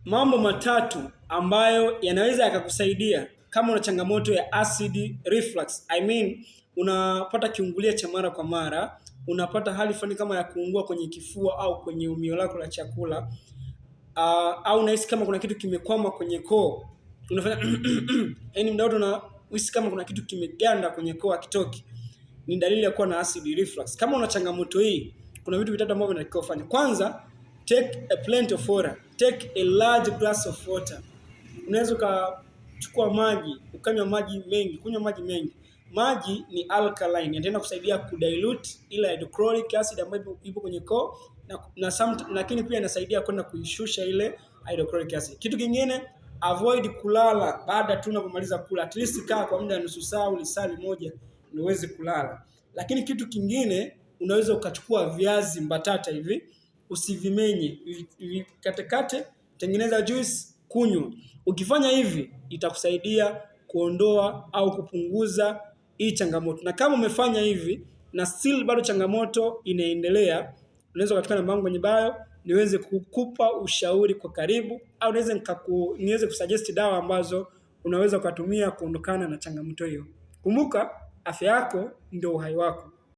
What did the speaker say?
mambo matatu ambayo yanaweza yakakusaidia kama una changamoto ya acid reflux. Unapata kiungulia cha mara kwa mara, unapata hali fulani kama ya kuungua kwenye kifua au kwenye umio lako la chakula, au unahisi kama kuna kitu kimekwama kwenye koo, unafanya yaani muda wote unahisi kama kuna kitu kimeganda kwenye koo hakitoki, ni dalili ya kuwa na acid reflux. Kama una changamoto hii, kuna vitu vitatu ambavyo unatakiwa kufanya. Kwanza, take a plenty of water. Take a large glass of water. Unaweza ukachukua maji, ukanywa maji mengi, kunywa maji mengi. Maji ni alkaline, yanaenda kusaidia kudilute ile hydrochloric acid ambayo ipo kwenye koo, lakini pia inasaidia kwenda kuishusha ile hydrochloric acid. Kitu kingine, avoid kulala baada tu unapomaliza kula. At least kaa kwa muda nusu saa au saa moja ndio uweze kulala. Lakini kitu kingine, unaweza ukachukua viazi mbatata hivi, usivimenye, katekate, tengeneza juice, kunywa. Ukifanya hivi itakusaidia kuondoa au kupunguza hii changamoto. Na kama umefanya hivi na still bado changamoto inaendelea, unaweza kuchukua namba yangu kwenye bio niweze kukupa ushauri kwa karibu, au niweze kusuggest dawa ambazo unaweza kutumia kuondokana na changamoto hiyo. Kumbuka, afya yako ndio uhai wako.